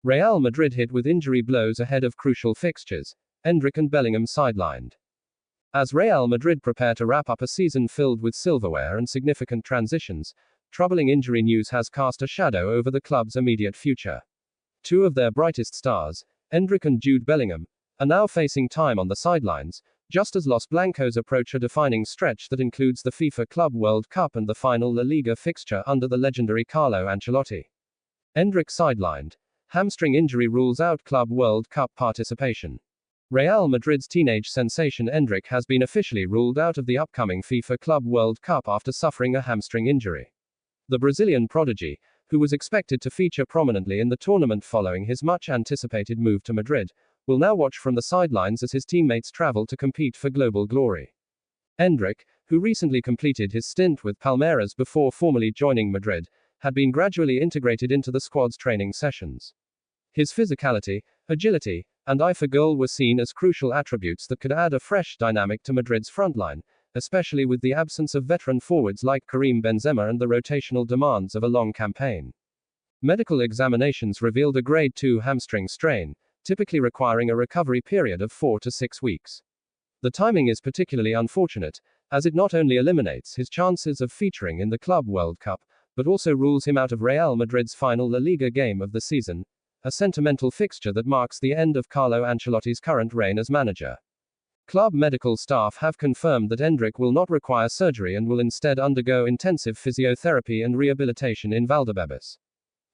Real Madrid hit with injury blows ahead of crucial fixtures. Endrick and Bellingham sidelined. As Real Madrid prepare to wrap up a season filled with silverware and significant transitions, troubling injury news has cast a shadow over the club's immediate future. Two of their brightest stars, Endrick and Jude Bellingham, are now facing time on the sidelines, just as Los Blancos approach a defining stretch that includes the FIFA Club World Cup and the final La Liga fixture under the legendary Carlo Ancelotti. Endrick sidelined. Hamstring injury rules out Club World Cup participation. Real Madrid's teenage sensation Endrick has been officially ruled out of the upcoming FIFA Club World Cup after suffering a hamstring injury. The Brazilian prodigy, who was expected to feature prominently in the tournament following his much-anticipated move to Madrid, will now watch from the sidelines as his teammates travel to compete for global glory. Endrick, who recently completed his stint with Palmeiras before formally joining Madrid, had been gradually integrated into the squad's training sessions. His physicality, agility, and eye for goal were seen as crucial attributes that could add a fresh dynamic to Madrid's frontline, especially with the absence of veteran forwards like Karim Benzema and the rotational demands of a long campaign. Medical examinations revealed a grade 2 hamstring strain, typically requiring a recovery period of 4 to 6 weeks. The timing is particularly unfortunate, as it not only eliminates his chances of featuring in the Club World Cup, but also rules him out of Real Madrid's final La Liga game of the season, a sentimental fixture that marks the end of Carlo Ancelotti's current reign as manager. Club medical staff have confirmed that Endrick will not require surgery and will instead undergo intensive physiotherapy and rehabilitation in Valdebebas.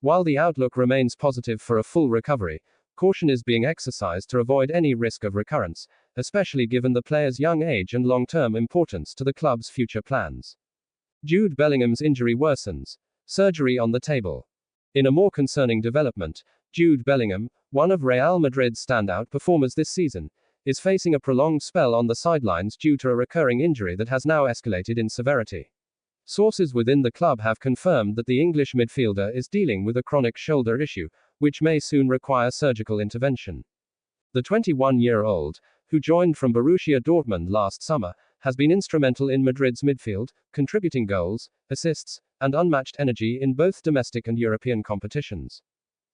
While the outlook remains positive for a full recovery, caution is being exercised to avoid any risk of recurrence, especially given the player's young age and long-term importance to the club's future plans. Jude Bellingham's injury worsens. Surgery on the table. In a more concerning development, Jude Bellingham, one of Real Madrid's standout performers this season, is facing a prolonged spell on the sidelines due to a recurring injury that has now escalated in severity. Sources within the club have confirmed that the English midfielder is dealing with a chronic shoulder issue, which may soon require surgical intervention. The 21-year-old, who joined from Borussia Dortmund last summer, has been instrumental in Madrid's midfield, contributing goals, assists, and unmatched energy in both domestic and European competitions.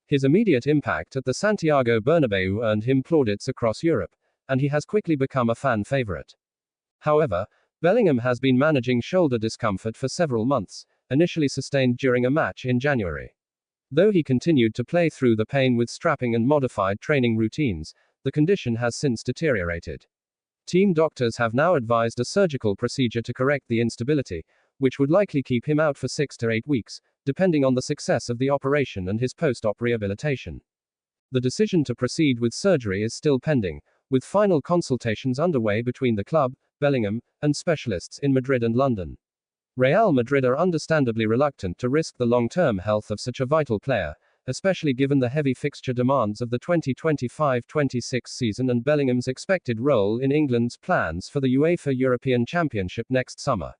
His immediate impact at the Santiago Bernabeu earned him plaudits across Europe, and he has quickly become a fan favorite. However, Bellingham has been managing shoulder discomfort for several months, initially sustained during a match in January. Though he continued to play through the pain with strapping and modified training routines, the condition has since deteriorated. Team doctors have now advised a surgical procedure to correct the instability, which would likely keep him out for 6 to 8 weeks, depending on the success of the operation and his post-op rehabilitation. The decision to proceed with surgery is still pending, with final consultations underway between the club, Bellingham, and specialists in Madrid and London. Real Madrid are understandably reluctant to risk the long-term health of such a vital player, especially given the heavy fixture demands of the 2025-26 season and Bellingham's expected role in England's plans for the UEFA European Championship next summer.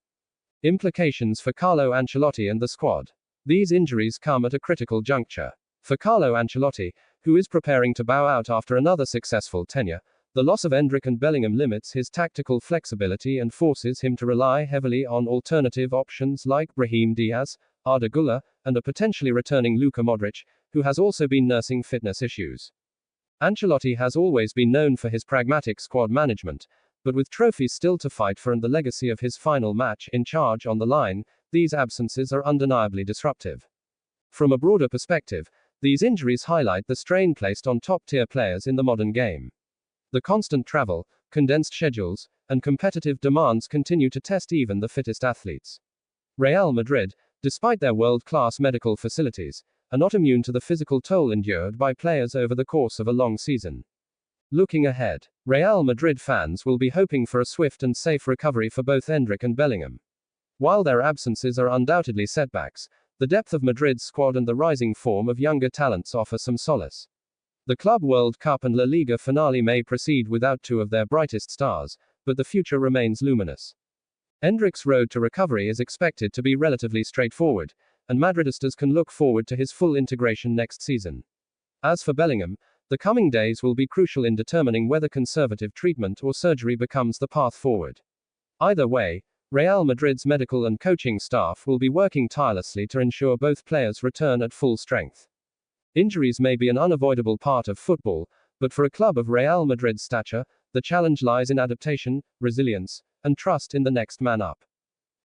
Implications for Carlo Ancelotti and the squad. These injuries come at a critical juncture. For Carlo Ancelotti, who is preparing to bow out after another successful tenure, the loss of Endrick and Bellingham limits his tactical flexibility and forces him to rely heavily on alternative options like Brahim Diaz, Arda Güler, and a potentially returning Luka Modric, who has also been nursing fitness issues. Ancelotti has always been known for his pragmatic squad management, but with trophies still to fight for and the legacy of his final match in charge on the line, these absences are undeniably disruptive. From a broader perspective, these injuries highlight the strain placed on top-tier players in the modern game. The constant travel, condensed schedules, and competitive demands continue to test even the fittest athletes. Real Madrid, despite their world-class medical facilities, are not immune to the physical toll endured by players over the course of a long season. Looking ahead, Real Madrid fans will be hoping for a swift and safe recovery for both Endrick and Bellingham. While their absences are undoubtedly setbacks, the depth of Madrid's squad and the rising form of younger talents offer some solace. The Club World Cup and La Liga finale may proceed without two of their brightest stars, but the future remains luminous. Endrick's road to recovery is expected to be relatively straightforward, and Madridistas can look forward to his full integration next season. As for Bellingham, the coming days will be crucial in determining whether conservative treatment or surgery becomes the path forward. Either way, Real Madrid's medical and coaching staff will be working tirelessly to ensure both players return at full strength. Injuries may be an unavoidable part of football, but for a club of Real Madrid's stature, the challenge lies in adaptation, resilience, and trust in the next man up.